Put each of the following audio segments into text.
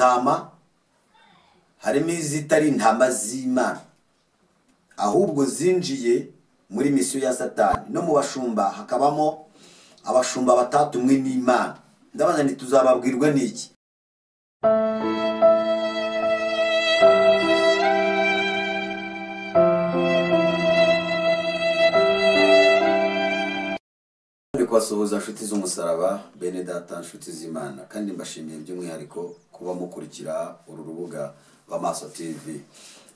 ntama harimo izitari intama z'Imana ahubwo zinjiye muri misiyo ya Satani. No mu bashumba hakabamo abashumba batatumwe n'Imana. Ndabaza nti tuzababwirwa n'iki? Kwasuhuza nshuti z'umusaraba, bene data nshuti z'Imana, kandi mbashimiye by'umwihariko kuba mukurikira uru rubuga Bamaso TV.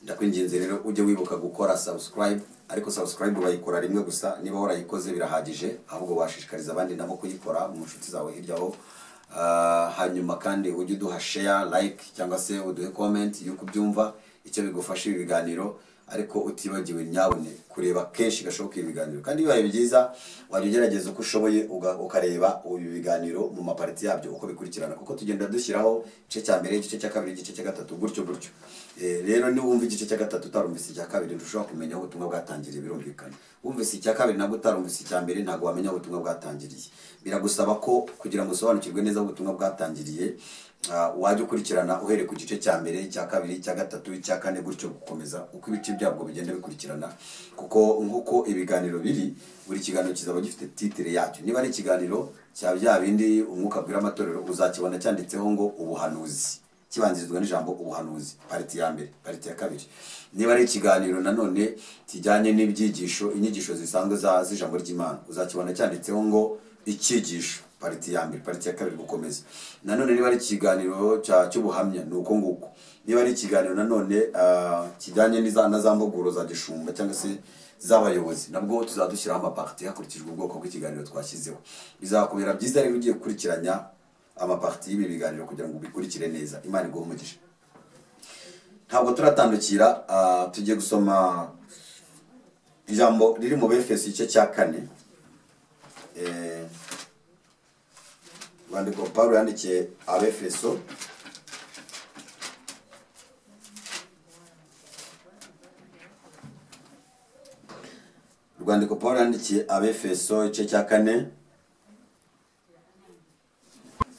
Ndakwinginze rero ujye wibuka gukora subscribe, ariko subscribe bayikora rimwe gusa, niba warayikoze birahagije, ahubwo washishikariza abandi nabo kuyikora mu nshuti zawe hiryaho. Hanyuma kandi ujye uduha share, like cyangwa se uduhe comment yuko byumva icyo bigufasha ibi biganiro, ariko utibagiwe nyabone kureba kenshi gashoboka ibiganiro. Kandi bibaye byiza wajya ugerageza uko ushoboye ukareba ibi biganiro mu mapariti yabyo uko bikurikirana, kuko tugenda dushyiraho igice cya mbere, igice cya kabiri, igice cya gatatu, gutyo gutyo. Rero ni wumva igice cya gatatu utarumvise icya kabiri ntushobora kumenya aho ubutumwa bwatangiriye, birumvikana. Wumvise icya kabiri nabwo utarumvise icya mbere ntabwo wamenya aho ubutumwa bwatangiriye. Biragusaba ko kugira ngo usobanukirwe neza aho ubutumwa bwatangiriye, wajya ukurikirana uhereye ku gice cya mbere, icya kabiri, icya gatatu, icya kane, gutyo gukomeza uko ibice byabwo bigenda bikurikirana. Kuko nk'uko ibiganiro biri, buri kiganiro kizaba gifite titre yacyo. Niba ari ikiganiro cya bya bindi umwuka abwira amatorero, uzakibona cyanditseho ngo ubuhanuzi, kibanzirizwa n'ijambo ubuhanuzi, pariti ya mbere, pariti ya kabiri. Niba ari ikiganiro nanone kijyanye n'ibyigisho, inyigisho zisanzwe z'ijambo ry'Imana, uzakibona cyanditseho ngo icyigisho, pariti ya mbere, pariti ya kabiri, gukomeza. Nanone niba ari ikiganiro cy'ubuhamya, ni uko nguko. Niba ari ikiganiro nanone kijyanye na za mboguro za gishumba cyangwa se z'abayobozi, nabwo tuzadushyiraho amaparti hakurikijwe ubwoko bw'ikiganiro twashyizeho. Bizakubera byiza rero ugiye gukurikiranya amaparti y'ibi biganiro kugira ngo ubikurikire neza. Imana iguhe umugisha. Ntabwo turatandukira, tugiye gusoma ijambo riri mu Befeso igice cya 4. Urwandiko Pawulo yandikiye Abefeso, urwandiko Pawulo yandikiye Abefeso igice cya 4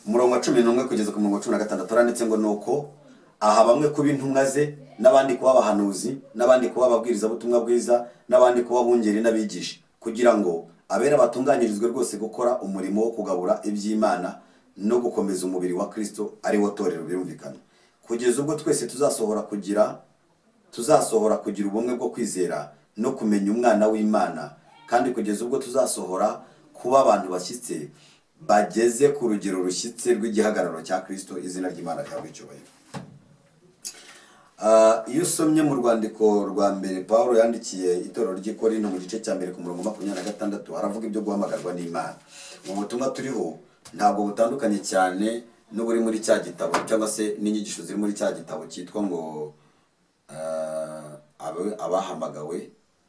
umurongo wa 11 kugeza ku murongo wa 16. Aranditse ngo nuko aha bamwe kuba intumwa ze, n'abandi kuba abahanuzi, n'abandi kuba ababwiriza butumwa bwiza, n'abandi kuba bungeri n'abigisha, kugira ngo abera batunganyirizwe rwose gukora umurimo wo kugabura iby'Imana no gukomeza umubiri wa Kristo, ari wo torero, birumvikana. Kugeza ubwo twese tuzasohora kugira ubumwe bwo kwizera no kumenya umwana w'Imana, kandi kugeza ubwo tuzasohora kuba abantu bashyitse bageze ku rugero rushyitse rw'igihagararo cya Kristo, izina ry'Imana rihabwe icyubahiro. Iyo usomye mu rwandiko rwa mbere Pawulo yandikiye itorero ry'i Korinto mu gice cya mbere ku murongo 26, haravuga ibyo guhamagarwa n'Imana. Mu butumwa turiho ntabwo butandukanye cyane n'uburi muri cya gitabo cyangwa se n'inyigisho ziri muri cya gitabo cyitwa ngo abahamagawe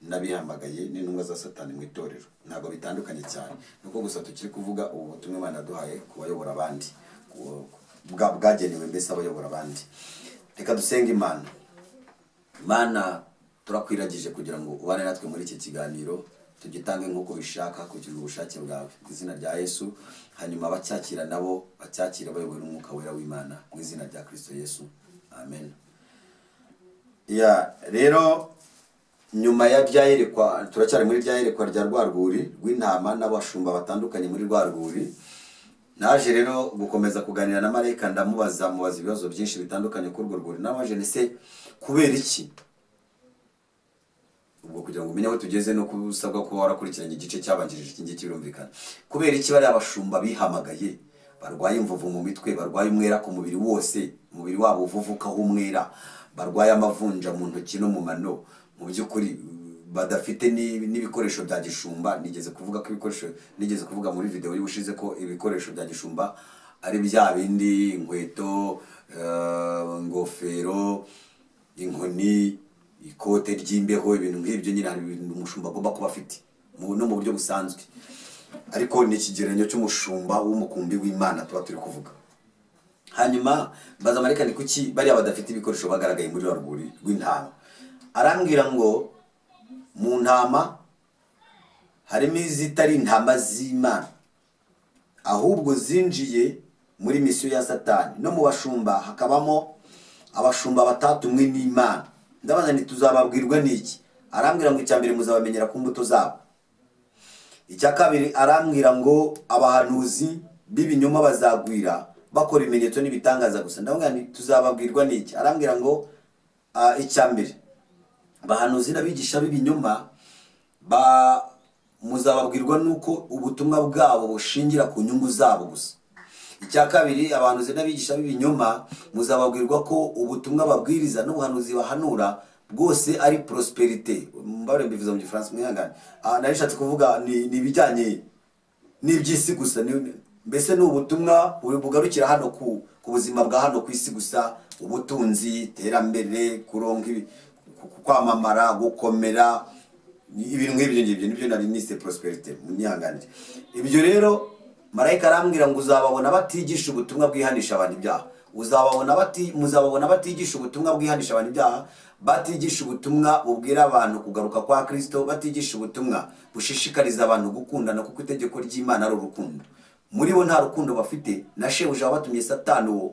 n'abihamagaye n'intumwa za Satani mu itorero. Ntabwo bitandukanye cyane, nuko gusa tukiri kuvuga ubu butumwa Imana yaduhaye kubayobora abandi, bwagenewe mbese abayobora abandi. Reka dusenge Imana. Imana, turakwiragije kugira ngo ubane natwe muri iki kiganiro, tugitange nk'uko bishaka kugira ubushake bwawe, mu izina rya Yesu. Hanyuma abacyakira nabo bacyakira bayobowe n'umwuka wera w'Imana, mu izina rya Kristo Yesu, amen. Rero nyuma ya byayerekwa, turacyari muri byayerekwa rya rwarwuri rw'intama n'abashumba batandukanye muri rwarwuri. Naje rero gukomeza kuganira na Marayika, mubaza ibibazo byinshi bitandukanye kuri urwo rwuri. Nabaje nese kubera iki? Ubwo kugira ngo umenye aho tugeze no kusabwa kuba warakurikiranye igice cyabanjirije iki ngiki, birumvikana. Kubera iki bari abashumba bihamagaye barwaye imvuvu mu mitwe, barwaye umwera ku mubiri wose, umubiri wabo uvuvukaho umwera, barwaye amavunja mu ntoki no mu mano, mu by'ukuri badafite n'ibikoresho bya gishumba? Nigeze kuvuga muri video y'ubushize ko ibikoresho bya gishumba ari bya bindi: inkweto, ingofero, inkoni, ikote ry'imbeho, ibintu nk'ibyo nyine hari ibintu umushumba agomba kuba afite no mu buryo busanzwe, ariko ni ikigereranyo cy'umushumba w'umukumbi w'Imana tuba turi kuvuga. Hanyuma baza Marayika ni kuki bari badafite ibikoresho bagaragaye muri rwuri rw'intama. Arambwira ngo mu ntama harimo izitari intama z'Imana ahubwo zinjiye muri misiyo ya Satani. No mu bashumba hakabamo abashumba batatumwe n'Imana. Ndabaza nti tuzababwirwa n'iki? Arambwira ngo icyambere muzabamenyera ku mbuto zabo. Icya kabiri arambwira ngo abahanuzi b'ibinyoma bazagwira bakora ibimenyetso n'ibitangaza gusa. Ndavuga nti tuzababwirwa n'iki? Arambwira ngo icyambere abahanuzi n'abigisha b'ibinyoma muzababwirwa nuko ubutumwa bwabo bushingira ku nyungu zabo gusa. Icya kabiri abahanuzi n'abigisha b'ibinyoma muzababwirwa ko ubutumwa babwiriza n'ubuhanuzi bahanura bwose ari prosperite. Mbare mbivuze mu Gifaransa mwihangane. Narishatse kuvuga ni bijyanye n'iby'isi gusa, mbese n'ubutumwa bugarukira hano ku buzima bwa hano ku isi gusa, ubutunzi, terambere, kuronka kwamamara, gukomera, ibintu nk'ibyo ngibyo nibyo nari nise prosperite munyihanganire. Ibyo rero marayika arambwira ngo uzababona batigisha ubutumwa bwihanisha abantu ibyaha. Muzababona batigisha ubutumwa bwihanisha abantu ibyaha, batigisha ubutumwa bubwira abantu kugaruka kwa Kristo, batigisha ubutumwa bushishikariza abantu gukundana kuko itegeko ry'Imana ari urukundo. Muri bo nta rukundo bafite, na shebuja wabatumye Satani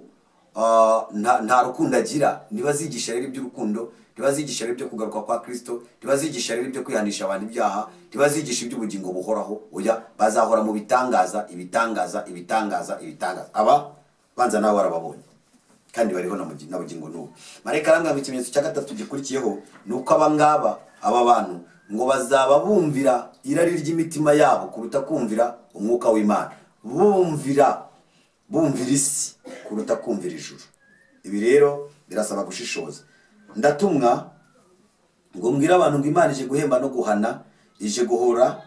nta rukundo agira. Ntibazigisha rero iby'urukundo, ntibazigisha rero ibyo kugaruka kwa Kristo, ntibazigisha rero ibyo kwihanisha abantu ibyaha, ntibazigisha iby'ubugingo buhoraho. Oya, bazahora mu bitangaza. Aba banza nawe warababonye kandi bariho na bugingo n'ubu. Marayika arambwira ngo ikimenyetso cya gatatu gikurikiyeho nuko aba bantu ngo bazaba bumvira irari ry'imitima yabo kuruta kumvira umwuka w'Imana. Bumvira isi kuruta kumvira ijuru. Ibi rero birasaba gushishoza. Ndatumwa ngo mbwira abantu ngo Imana ije guhemba no guhana, ije guhora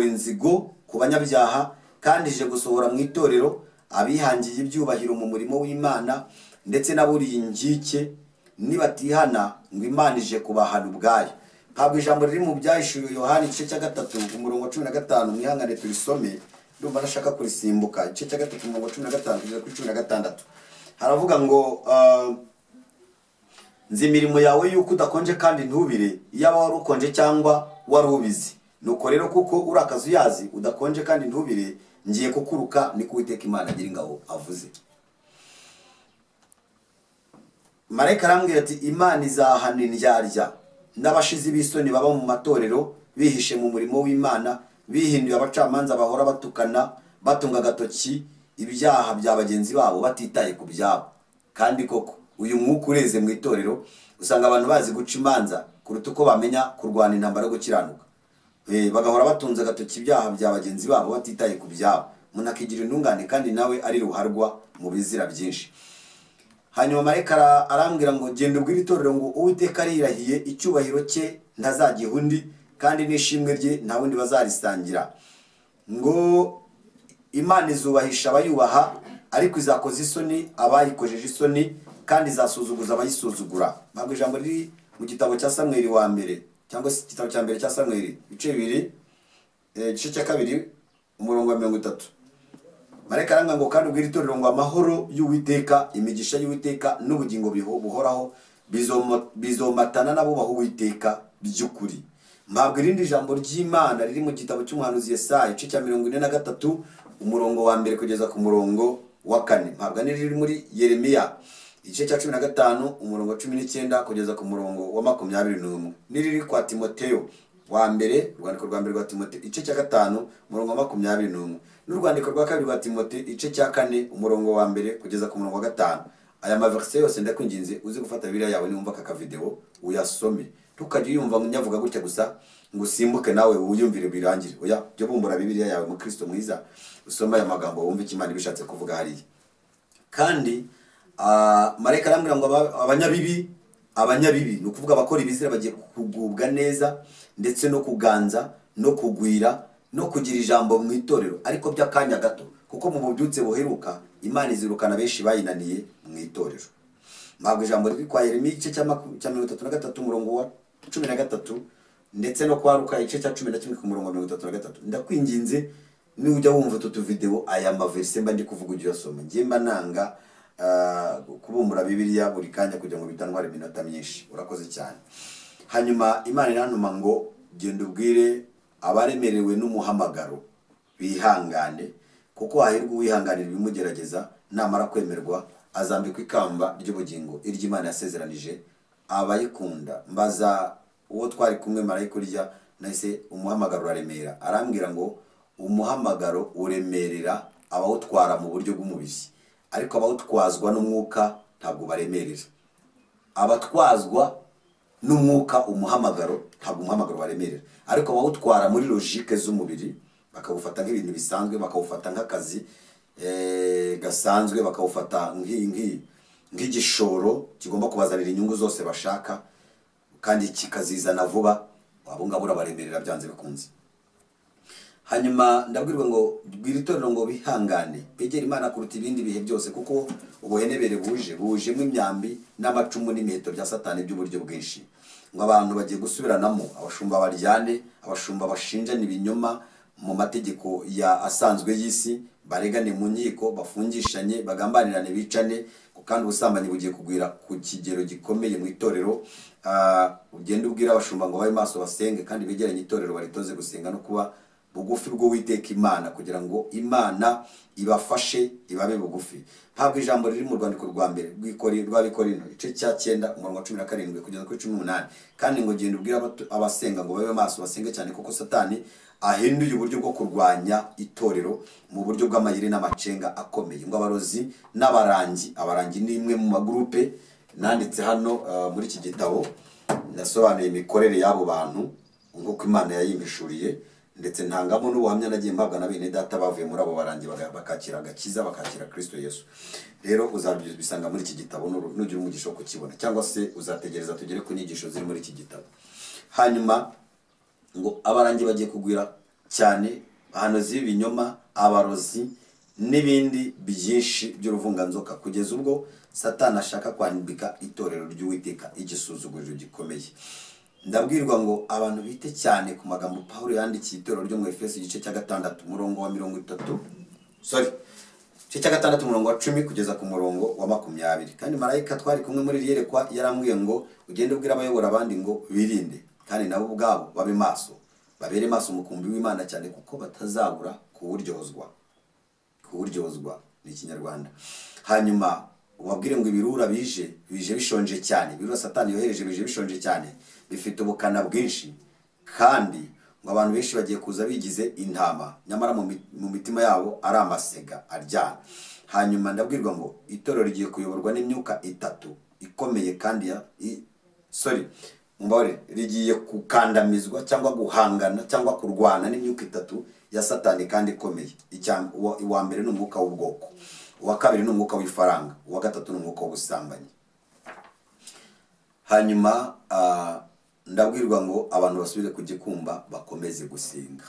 inzigo ku banyabyaha, kandi ije gusohora mu itorero abihangiye ibyubahiro mu murimo w'Imana, ndetse n'aburiye inkike nibatihana ngo Imana ije kubahana ubwayo. Ntabwo ijambo riri mu Byahishuwe Yohana igice cya 3 umurongo wa 15 mwihangane turisome, ndumva nashaka kurisimbuka. Igice cya 3 umurongo wa 15 kugeza kuri 16 haravuga ngo nzi imirimo yawe yuko udakonje kandi ntubire, iyaba wari ukonje cyangwa wari ubizi. Nuko rero kuko uri akazuyazi udakonje kandi ntubire, ngiye kukuruka, ni Uwiteka Imana Nyiringabo avuze. Marayika arambwira ati Imana izahana indyarya n'abashizi b'isoni baba mu matorero bihishe mu murimo w'Imana, bihinduye abacamanza bahora batukana, batunga agatoki ibyaha bya bagenzi babo batitaye ku byabo. Kandi koko uyu mwuka ureze mu itorero, usanga abantu bazi guca imanza kuruta uko bamenya kurwana intambara yo gukiranuka. Bagahora batunze agatoki ibyaha bya bagenzi babo batitaye ku byabo. Umuntu akigira intungane kandi nawe ari ruharwa mu bizira byinshi. Hanyuma marayika arambwira ngo genda ubwire itorero ngo Uwiteka arirahiye icyubahiro cye ntazagiha undi, kandi n'ishimwe rye nta wundi bazarisangira. Ngo Imana izubahisha abayubaha, ariko izakoza isoni abayikojeje isoni, kandi izasuzuguza abayisuzugura. Ntabwo ijambo riri mu gitabo cya Samweli wa mbere, cyangwa se igitabo cya mbere cya Samweli ibice 2 igice cya 2 umurongo wa 30. Marayika arambwira ngo kandi ubwire itorero ngo amahoro y'Uwiteka, imigisha y'Uwiteka n'ubugingo buhoraho bizomatana n'abubaha Uwiteka by'ukuri. Mpabwa irindi jambo ry'Imana riri mu gitabo cy'umuhanuzi Yesaya igice cya 43 umurongo wa 1 kugeza ku murongo wa 4. Mpabwa riri muri Yeremiya igice cya 15 umurongo wa 19 kugeza ku murongo wa 21. Niriri kwa Timoteyo wa mbere, urwandiko rwa mbere rwa Timoteyo igice cya 5 umurongo wa 21, n'urwandiko rwa kabiri rwa Timoteyo igice cya 4 umurongo wa 1 kugeza ku murongo wa 5. Aya maverse yose ndakwinginze uzi gufata Bibiliya yawe niwumva aka video uyasome, tukajya yumva nyavuga gutya gusa ngo usimbuke nawe uyumvire birangire. Oya, byo bumbura Bibiliya yawe mu Kristo mwiza, usoma aya magambo wumve Imana ibishatse kuvuga hariya. Kandi marayika arambwira ngo abanyabibi ni ukuvuga abakora ibizira bagiye kugubwa neza, ndetse no kuganza no kugwira no kugira ijambo mu itorero, ariko by'akanya gato, kuko mu bubyutse buheruka Imana izirukana benshi bayinaniye mu itorero. Mpabwa ijambo riri kwa Yeremiya igice cya 33 umurongo wa 13, ndetse no kwa Luka igice cya 11 ku murongo wa 33. Ndakwinginze ni ujya wumva tutu video aya maverse mba ndi kuvuga ujye yasoma. Ngiye mba nanga kubumbura Bibiliya buri kanya kugira ngo bitantware iminota myinshi. Urakoze cyane. Hanyuma Imana irantuma ngo genda ubwire abaremerewe n'umuhamagaro bihangane, kuko hahirwa uwihanganira ibimugerageza, namara kwemerwa azambikwa ikamba ry'ubugingo iry'Imana yasezeranije abayikunda. Mbaza uwo twari kumwe marayika urya, nahise umuhamagaro uraremera. Arambwira ngo umuhamagaro uremerera abawutwara mu buryo bw'umubiri, ariko abawutwazwa n'umwuka ntabwo baremerera. Abatwazwa n'umwuka umuhamagaro ntabwo umuhamagaro baremerera, ariko abawutwara muri logique z'umubiri bakawufata nk'ibintu bisanzwe, bakawufata nk'akazi gasanzwe, bakawufata nk'igishoro kigomba kubazanira inyungu zose bashaka kandi kikazizana vuba, abo ngabo urabaremerera byanze bikunze. Hanyuma ndabwirwa ngo bwira itorero ngo bihangane begera Imana kuruta ibindi bihe byose, kuko ubuhenebere bujemo imyambi n'amacumu n'imiheto bya Satani by'uburyo bwinshi. Ngo abantu bagiye gusubiranamo, abashumba baryane, abashumba bashinjana ibinyoma mu mategeko ya asanzwe y'isi, baregane mu nkiko, bafungishanye, bagambanirane, bicane, kandi ubusambanyi bugiye kugwira ku kigero gikomeye mu itorero. Ugenda ubwira abashumba ngo babe maso basenge kandi begeranye itorero baritoze gusenga no kuba bugufi bwo witeka Imana, kugira ngo Imana ibafashe ibabe bugufi. Ntabwo ijambo riri mu rwandiko rwa mbere rw'Abikorino igice cya 9 umurongo wa 17 kugeza kuri 18, kandi ngo genda ubwira abasenga ngo babe maso basenge cyane, kuko Satani ahinduye uburyo bwo kurwanya itorero mu buryo bw'amayiri n'amacenga akomeye. Ngo abarozi n'abarangi ni imwe mu magrupe nanditse hano muri iki gitabo. Nasobanuye imikorere y'abo bantu nk'uko Imana yayimpishuriye, ndetse ntangamo n'ubuhamya nagiye mpabwa na bene data bavuye muri abo barangi bakakira agakiza, bakakira Kristo Yesu. Rero uzabisanga muri iki gitabo nugira umugisha wo kukibona, cyangwa se uzategereza tugere ku nyigisho ziri muri iki gitabo. Hanyuma ngo abarangi bagiye kugwira cyane, abahanuzi b'ibinyoma, abarozi n'ibindi byinshi by'uruvunganzoka, kugeza ubwo Satani ashaka kwandika itorero ry'Uwiteka igisuzuguriro gikomeye. Ndabwirwa ngo abantu bite cyane ku magambo Pawulo yandikiye itorero ryo mu Efeso igice cya 6 umurongo wa 30, igice cya 6 umurongo wa 10 kugeza ku murongo wa 20. Kandi marayika twari kumwe muri yerekwa yarambwiye ngo ugende ubwira abayobora abandi ngo birinde, kandi nabo ubwabo babe maso, babere maso umukumbi w'Imana cyane, kuko batazabura kuwuryozwa. Kuwuryozwa ni Ikinyarwanda. Hanyuma ubabwire ngo ibirura bije bishonje cyane, ibirura Satani yohereje bije bishonje cyane, bifite ubukana bwinshi, kandi ngo abantu benshi bagiye kuza bigize intama, nyamara mu mitima yabo ari amasega aryana. Hanyuma ndabwirwa ngo itorero rigiye kuyoborwa n'imyuka itatu ikomeye kandi rigiye kukandamizwa cyangwa guhangana cyangwa kurwana n'imyuka itatu ya Satani kandi ikomeye. Uwa mbere ni umwuka w'ubwoko, uwa kabiri ni umwuka w'ifaranga, uwa gatatu ni umwuka w'ubusambanyi. Hanyuma ndabwirwa ngo abantu basubire kugikumba bakomeze gusenga.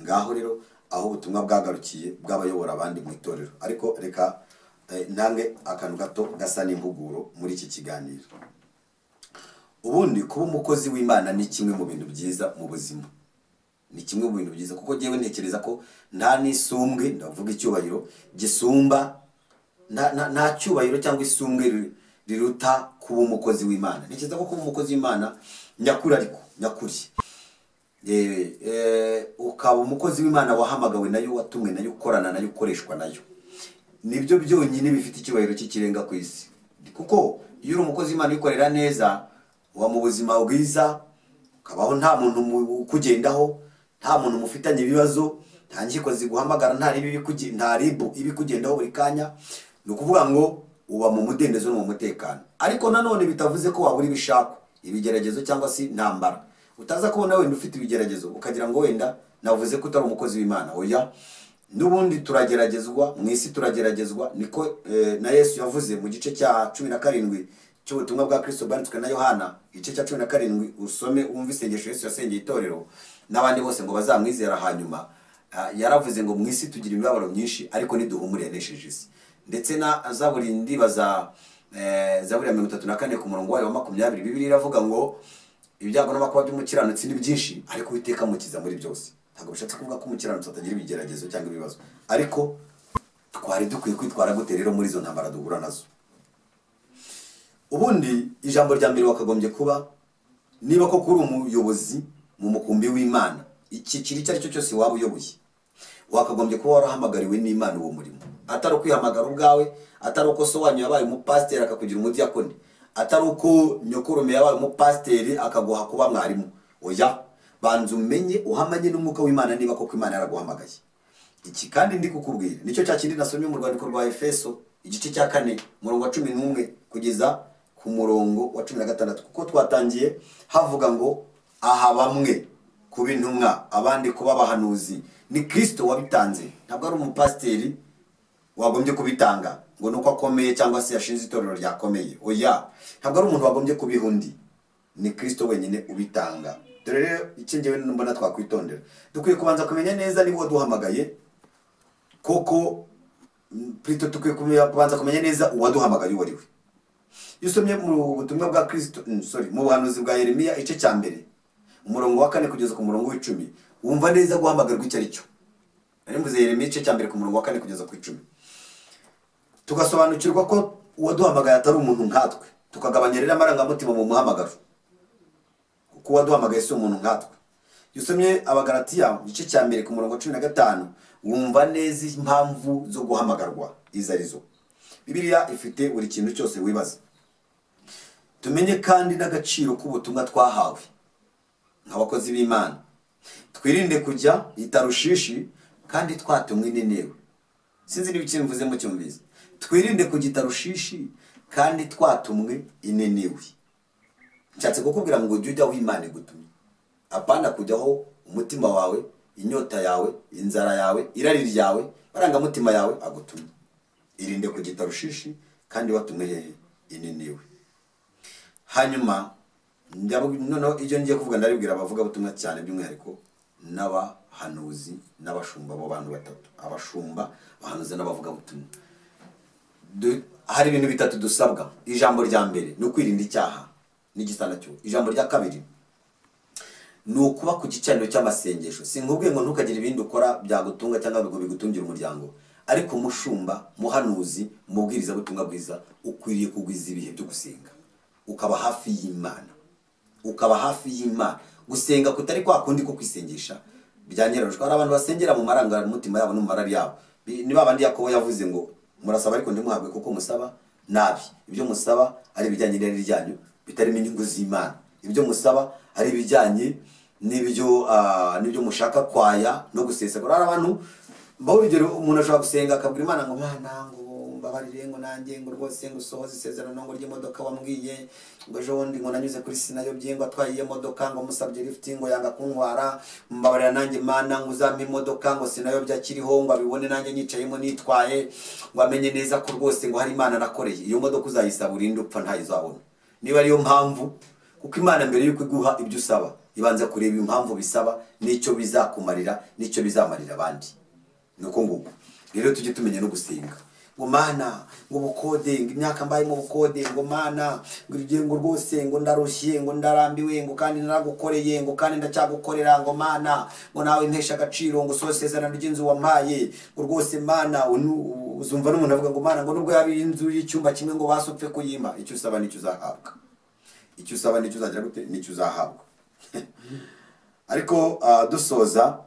Ngaho rero aho ubutumwa bwagarukiye bw'abayobora abandi mu itorero. Ariko reka ntange akantu gato gasa n'impuguro muri iki kiganiro. Ubundi kuba umukozi w'Imana ni kimwe mu bintu byiza mu buzima, ni kimwe mu bintu byiza, kuko jewe ntekereza ko nta n'isumbwe, ndavuga icyubahiro gisumba, nta cyubahiro cyangwa isumbwe riruta kuba umukozi w'Imana. Ntekereza ko kuba umukozi w'Imana nyakuri, ariko nyakuri ukaba umukozi w'Imana wahamagawe nayo, watumwe nayo, ukorana nayo, ukoreshwa nayo, nibyo byonyine bifite icyubahiro cy'ikirenga ku isi. Kuko iyo uri umukozi w'Imana ukorera neza, uba mu buzima bwiza, ukabaho nta muntu ukugendaho, nta muntu mufitanye ibibazo, nta nkiko ziguhamagara, nta ribu ibikugendaho buri kanya. Ni ukuvuga ngo uba mu mudendezo no mu mutekano. Ariko nanone bitavuze ko wabura ibishako, ibigeragezo cyangwa se ntambara. Utaza kubona wenda ufite ibigeragezo ukagira ngo wenda navuze ko utari umukozi w'Imana. Oya, n'ubundi turageragezwa, mu isi turageragezwa, niko na Yesu yavuze mu gice cya 17 cy'ubutumwa bwa Kristo bwanditswe na Yohana igice cya 17. Usome umva isengesho Yesu yasengeye itorero n'abandi bose ngo bazamwizera. Hanyuma yaravuze ngo mu isi tugira imibabaro myinshi, ariko niduhumure yanesheje isi. Ndetse na Zaburi ndibaza Zaburi ya 34 ku murongo wa 20, Bibiliya iravuga ngo ibyago n'amakuba by'umukiranutsi ni byinshi, ariko Uwiteka mukiza muri byose. Ntabwo bishatse kuvuga ko umukiranutsi atagira ibigeragezo cyangwa ibibazo, ariko twari dukwiye kwitwara gute rero muri izo ntambara duhura nazo. Ubundi ijambo rya mbere wakagombye kuba, niba ko kuri umuyobozi mu mukumbi w'Imana, iki kiri cyari cyo cyose waba uyoboye, wakagombye kuba warahamagariwe n'Imana uwo murimo, atari ukwihamagara ubwawe, atari uko so wanyu yabaye umupasiteri akakugira umudiyakoni, atari uko nyokurume yabaye umupasiteri akaguha kuba mwarimu. Oya, banza umenye uhamanye n'umwuka w'Imana niba koko Imana yaraguhamagaye. Iki kandi ndi kukubwira nicyo cya kindi nasomye mu rwandiko rwa Efeso igice cya 4 umurongo wa 11 kugeza ku murongo wa 16, kuko twatangiye havuga ngo aha bamwe kuba intumwa, abandi kuba abahanuzi. Ni Kristo wabitanze, ntabwo ari umupasiteri wagombye kubitanga ngo nuko akomeye cyangwa se yashinze itorero ryakomeye. Oya, ntabwo ari umuntu wagombye kubihundi, ni Kristo wenyine ubitanga. Dore rero iki ngewe mbona twakwitondera, dukwiye kubanza kumenya neza niba waduhamagaye koko, Prito tukwiye kubanza kumenya neza uwaduhamagaye uwo ari we. Yusomye mu butumwa bwa Kristo, mu buhanuzi bwa Yeremiya igice cya 1 umurongo wa 4 kugeza ku murongo wa 10, wumva neza guhamagarwa icyo ari cyo. Ari mvuze Yeremiya igice cya 1 ku murongo wa 4 kugeza ku 10. Tugasobanukirwa ko uwaduhamagaye atari umuntu nkatwe, tukagabanya rero amarangamutima mu muhamagaro, kuko uwaduhamagaye si umuntu nkatwe. Yusomye Abagalatiya igice cya 1 ku murongo wa 15, wumva neza impamvu zo guhamagarwa izo arizo. Bibiliya ifite buri kintu cyose wibaza. Tumenye kandi n'agaciro k'ubutumwa twahawe nk'abakozi b'Imana. Twirinde kujya itarushishi kandi twatumwe n'Inenewe. Sinzi niba ikintu mvuze mu cyumvise. Twirinde kujya itarushishi kandi twatumwe Inenewe. Nshatse kukubwira ngo ujye ujya aho Imana igutumye, apana kujyaho umutima wawe, inyota yawe, inzara yawe, irari ryawe, marangamutima yawe agutumye. Irinde kujya itarushishi kandi watumwe hehe? Inenewe. Hanyuma noneho ibyo ngiye kuvuga ndaribwira abavuga butumwa cyane, by'umwihariko n'abahanuzi n'abashumba, bo bantu batatu: abashumba, abahanuzi n'abavuga butumwa. Hari ibintu bitatu dusabwa. Ijambo rya mbere ni ukwirinda icyaha n'igisana cyo. Ijambo rya kabiri ni ukuba ku gicaniro cy'amasengesho. Sinkubwiye ngo ntukagire ibindi ukora byagutunga cyangwa ngo bigutungira umuryango, ariko mushumba, muhanuzi, mubwiriza butumwa bwiza, ukwiriye kugwiza ibihe byo gusenga, ukaba hafi y'Imana, ukaba hafi y'Imana. Gusenga kutari kwa kundi ko kwisengesha byanyerejwe. Hari abantu basengera mu marangamutima yabo no mu marari yabo. Ni babandi Yakobo yavuze ngo murasaba ariko ntimuhabwe kuko musaba nabi. Ibyo musaba ari bijyanye n'irari ryanyu, bitarimo inyungu z'Imana. Ibyo musaba ari bijyanye n'ibyo mushaka kwaya no gusesagura. Hari abantu bawurugero, umuntu ashobora gusenga akabwira Imana ngo Mana ngo mbabarire, ngo nanjye ngo rwose ngo usohoze isezerano ngo ry'imodoka wambwiye, ngo ejo bundi ngo nanyuze kuri Sinayobye ngo atwaye iyo modoka, ngo musabye lift ngo yanga kuntwara, mbabarira nanjye Mana ngo uzampe imodoka, ngo Sinayobye akiriho ngo abibone nanjye nyicayemo nitwaye, ngo amenye neza ko rwose ngo hari Imana nakoreye. Iyo modoka uzayisaba urinde upfa ntayizabona. Niba ariyo mpamvu, kuko Imana mbere yuko iguha ibyo usaba ibanza kureba impamvu bisaba n'icyo bizakumarira n'icyo bizamarira abandi. Nuko nguko rero tujye tumenya no gusenga. Ngo Mana ngo bukode, ngo imyaka mbaye mu bukode, ngo Mana ngo urugendo rwose ngo ndarushye, ngo ndarambiwe, ngo kandi naragukoreye, ngo kandi ndacyagukorera, ngo Mana ngo nawe ntesha agaciro, ngo sosezerano ry'inzu wampaye, ngo rwose Mana. Uzumva n'umuntu avuga ngo Mana ngo nubwo yabi inzu y'icyumba kimwe ngo basopfe kuyima, icyo usaba nicyo uzahabwa. Icyo usaba nicyo uzagira gute? Nicyo uzahabwa. Ariko dusoza,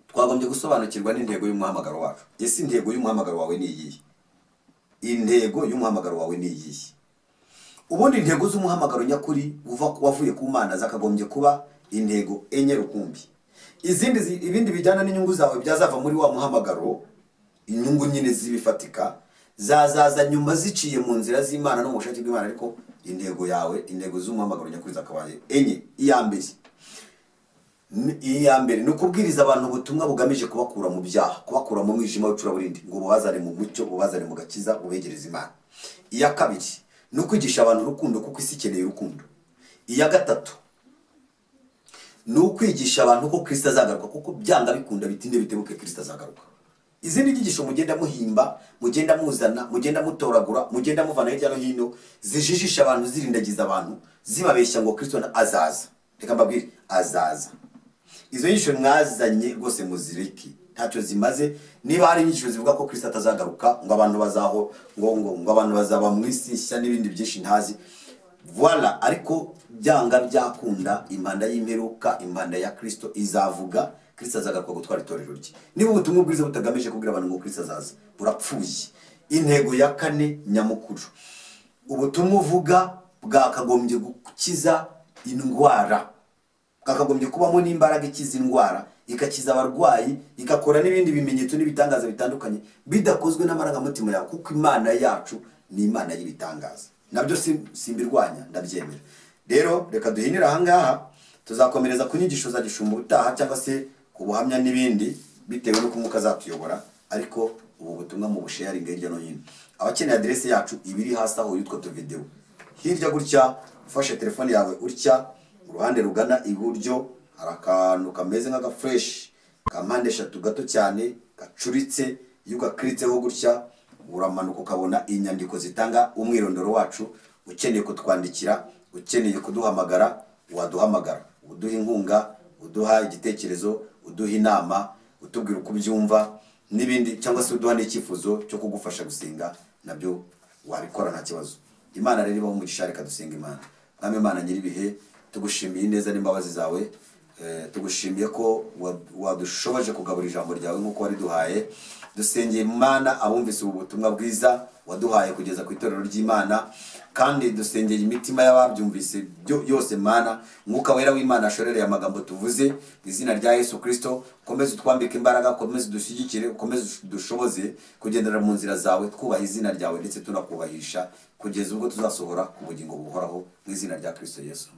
twagombye gusobanukirwa n'intego y'umuhamagaro wacu. Ese intego y'umuhamagaro wawe ni iyihe? Intego y'umuhamagaro wawe ni iyihe? Ubundi intego z'umuhamagaro nyakuri wavuye ku Mana zakagombye kuba intego enye rukumbi. Ibindi bijyana n'inyungu zawe byazava muri wa muhamagaro, inyungu nyine zibifatika zazaza nyuma ziciye mu nzira z'Imana no mu bushake bw'Imana. Ariko intego yawe, intego z'umuhamagaro nyakuri zakabaye enye. Iya mbere ni ukubwiriza abantu ubutumwa bugamije kubakura mu byaha, kubakura mu mwijima w'icuraburindi, ngo ubazane mu mucyo, ubazane mu gakiza, ubegereze Imana. Iya kabiri ni ukwigisha abantu urukundo, kuko isi ikeneye urukundo. Iya gatatu ni ukwigisha abantu ko Kristo azagaruka, kuko byanga bikunda bitinde bitebuke Kristo azagaruka. Izindi nyigisho mugenda muhimba, mugenda muzana, mugenda mutoragura, mugenda muvana hirya no hino, zijijisha abantu, zirindagiza abantu, zibabeshya ngo Kristo azaza. Reka mbabwire, azaza. Izo nyigisho mwazanye rwose muzireke, ntacyo zimaze. Niba hari inyigisho zivuga ko Kristo atazagaruka, ngo abantu bazaho ngo abantu bazaba mu isi nshya n'ibindi byinshi ntazi, voilà. Ariko byanga byakunda impanda y'imperuka, impanda ya Kristo izavuga, Kristo azagaruka gutwara itorero rye. Niba ubutumwa bwiza butagamije kubwira abantu ngo Kristo azaza, burapfuye. Intego ya kane nyamukuru, ubutumwa uvuga bwakagombye gukiza indwara, bwakagombye kubamo n'imbaraga ikiza indwara, ikakiza abarwayi, igakora n'ibindi bimenyetso n'ibitangaza bitandukanye bidakozwe n'amarangamutima yawe, kuko Imana yacu ni Imana y'ibitangaza. Nabyo simbirwanya, ndabyemera. Rero reka duhinira aha ngaha, tuzakomereza ku nyigisho za gishumba utaha, cyangwa se ku buhamya n'ibindi bitewe n'uko Umwuka azatuyobora. Ariko ubu butumwa mu busharing hirya no hino. Abakeneye adresse yacu ibiri hasi aho yitwa to video. Hirya gutya ufashe telefone yawe utya, uruhande rugana iburyo hari akantu kameze nk'aga fresh ka mpande eshatu gato cyane gacuritse. Iyo ugakritseho gutya uramanuka ukabona inyandiko zitanga umwirondoro wacu. Ukeneye kutwandikira, ukeneye kuduhamagara, waduhamagara. Uduha inkunga, uduha igitekerezo, uduha inama, utubwira uko byumva n'ibindi, cyangwa se uduha n'icyifuzo cyo kugufasha gusenga, nabyo wabikora nta kibazo. Imana rero ibaho umugisha, reka dusenga Imana. Mwami Imana nyiribihe, tugushimiye neza n'imbabazi zawe, tugushimiye ko wadushoboje kugaburira ijambo ryawe nk'uko wari duhaye. Dusengeye Imana abumvise ubu butumwa bwiza waduhaye kugeza ku itorero ry'Imana, kandi dusengeye imitima y'ababyumvise yose Mana. Mwuka wera w'Imana ashorereye amagambo tuvuze mu izina rya Yesu Kristo. Komeza utwambike imbaraga, komeza dushyigikire, komeza dushoboze kugendera mu nzira zawe, twubaha izina ryawe ndetse tunakubahisha kugeza ubwo tuzasohora ku bugingo buhoraho mu izina rya Kristo Yesu.